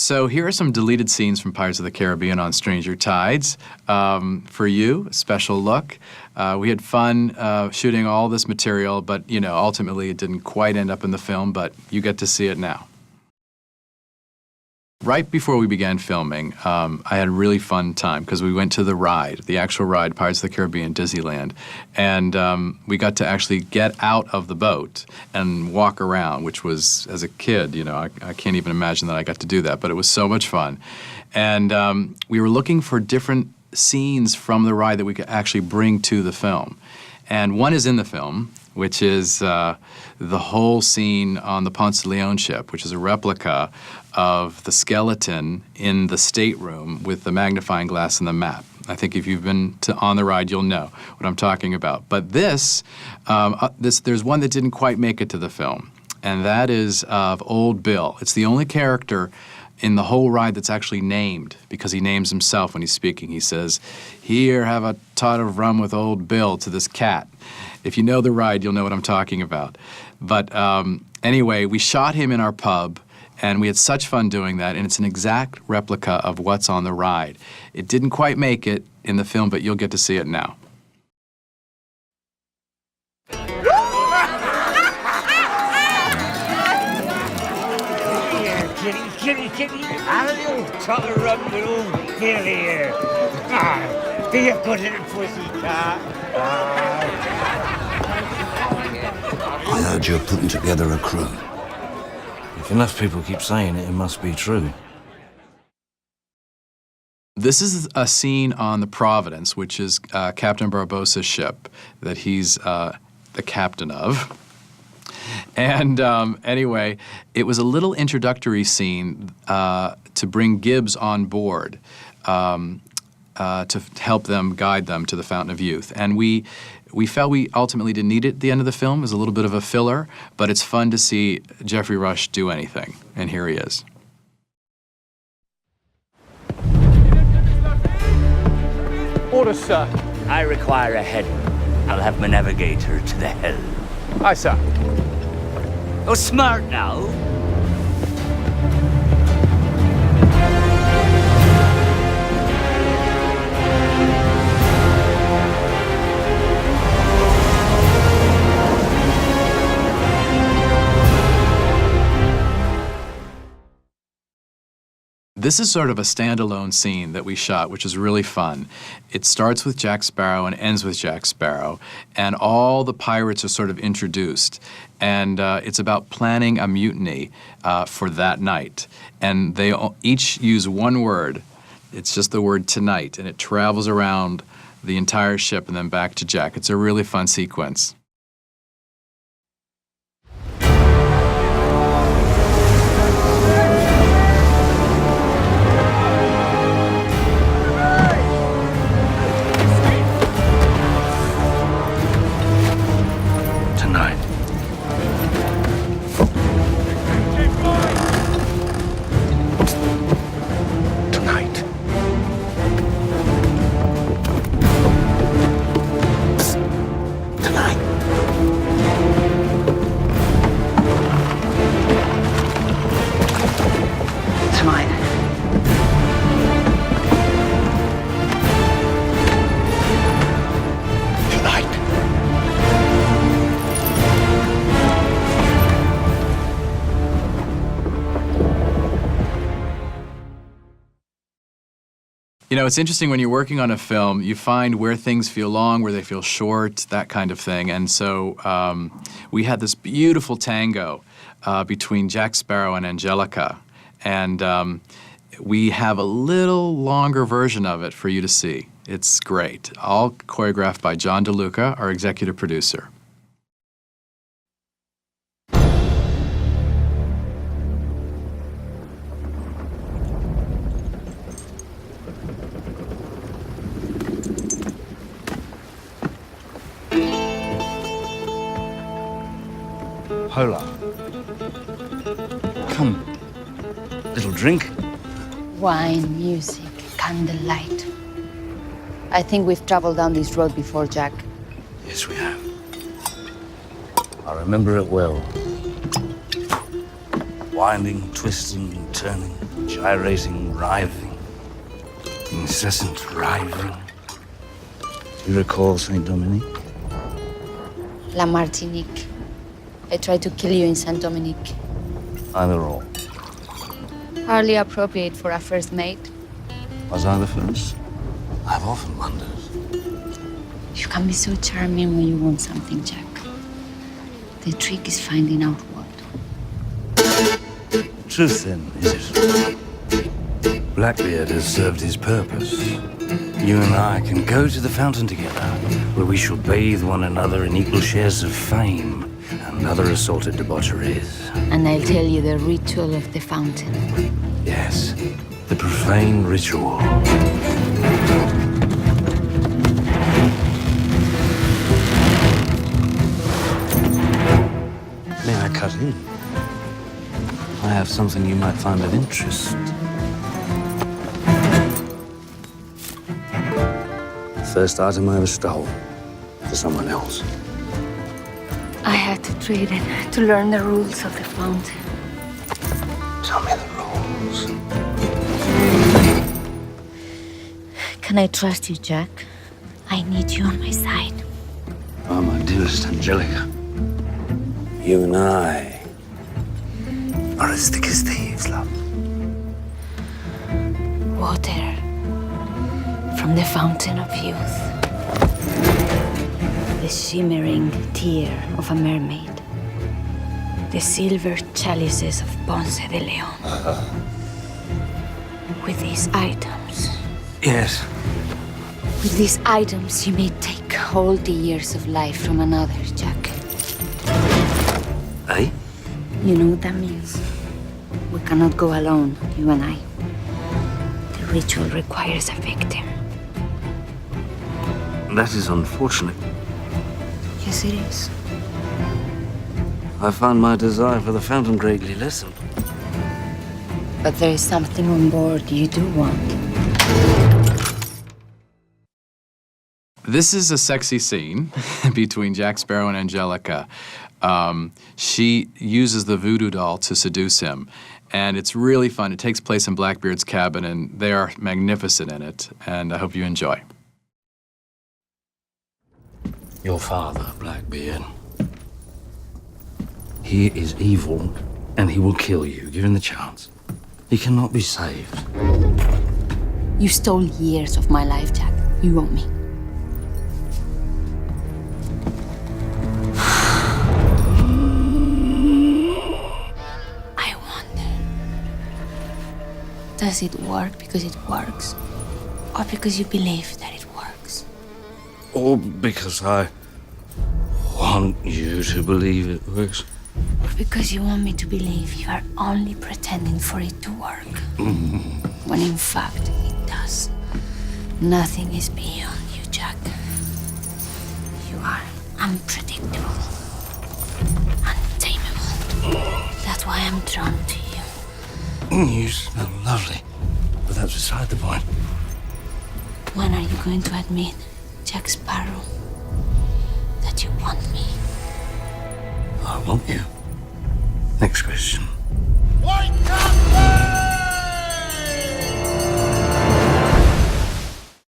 So here are some deleted scenes from Pirates of the Caribbean on Stranger Tides. For you, a special look. We had fun shooting all this material, but, you know, ultimately it didn't quite end up in the film, but you get to see it now. Right before we began filming, I had a really fun time because we went to the ride, the actual ride, Pirates of the Caribbean, Disneyland, and we got to actually get out of the boat and walk around, which was, as a kid, you know, I can't even imagine that I got to do that, but it was so much fun. And we were looking for different scenes from the ride that we could actually bring to the film. And one is in the film, which is the whole scene on the Ponce de Leon ship, which is a replica of the skeleton in the stateroom with the magnifying glass and the map. I think if you've been on the ride, you'll know what I'm talking about. But there's one that didn't quite make it to the film, and that is of Old Bill. It's the only character in the whole ride that's actually named, because he names himself when he's speaking. He says, "Here, have a tot of rum with Old Bill," to this cat. If you know the ride, you'll know what I'm talking about. But anyway, we shot him in our pub, and we had such fun doing that, and it's an exact replica of what's on the ride. It didn't quite make it in the film, but you'll get to see it now. Kitty, have a little tot of rum with Old Bill here. Ah, be a good little pussycat. I heard you're putting together a crew. If enough people keep saying it, it must be true. This is a scene on the Providence, which is Captain Barbossa's ship that he's the captain of. And anyway, it was a little introductory scene to bring Gibbs on board to help them, guide them to the Fountain of Youth. And we felt we ultimately didn't need it at the end of the film. It was a little bit of a filler, but it's fun to see Geoffrey Rush do anything. And here he is. Orders, sir. I require a head. I'll have my navigator to the helm. Aye, sir. Oh, smart now. This is sort of a standalone scene that we shot, which is really fun. It starts with Jack Sparrow and ends with Jack Sparrow, and all the pirates are sort of introduced. And it's about planning a mutiny for that night. And they each use one word. It's just the word tonight, and it travels around the entire ship and then back to Jack. It's a really fun sequence. You know, it's interesting when you're working on a film, you find where things feel long, where they feel short, that kind of thing. And so we had this beautiful tango between Jack Sparrow and Angelica. And we have a little longer version of it for you to see. It's great. All choreographed by John DeLuca, our executive producer. Hola. Come. Little drink? Wine, music, candlelight. I think we've traveled down this road before, Jack. Yes, we have. I remember it well. Winding, twisting, turning, gyrating, writhing, incessant writhing. You recall Saint Dominique? La Martinique. I tried to kill you in Saint Dominique. Either or. Hardly appropriate for a first mate. Was I the first? I've often wondered. You can be so charming when you want something, Jack. The trick is finding out what. Truth, then, is it? Blackbeard has served his purpose. You and I can go to the fountain together, where we shall bathe one another in equal shares of fame and other assorted debaucheries. And I'll tell you the ritual of the fountain. Yes, the profane ritual. May I cut in? I have something you might find of interest. First item I ever stole for someone else. I had to trade it to learn the rules of the fountain. Tell me the rules. Can I trust you, Jack? I need you on my side. Oh, my dearest Angelica. You and I are as thick as thieves, love. Water from the fountain of youth. The shimmering tear of a mermaid. The silver chalices of Ponce de Leon. With these items, Yes. with these items, you may take all the years of life from another, Jack. Eh? You know what that means? We cannot go alone, you and I. The ritual requires a victim. That is unfortunate. Yes, it is. I found my desire for the fountain greatly lessened. But there is something on board you do want. This is a sexy scene between Jack Sparrow and Angelica. She uses the voodoo doll to seduce him. And it's really fun. It takes place in Blackbeard's cabin, and they are magnificent in it. And I hope you enjoy. Your father, Blackbeard. He is evil, and he will kill you, given the chance. He cannot be saved. You stole years of my life, Jack. You owe me. I wonder, does it work because it works? Or because you believe that it works? Or because I want you to believe it works. Or because you want me to believe you are only pretending for it to work? When in fact, it does. Nothing is beyond you, Jack. You are unpredictable, untamable. That's why I'm drawn to you. You smell lovely, but that's beside the point. When are you going to admit, Jack Sparrow, that you want me? I want you. Next question. White Captain!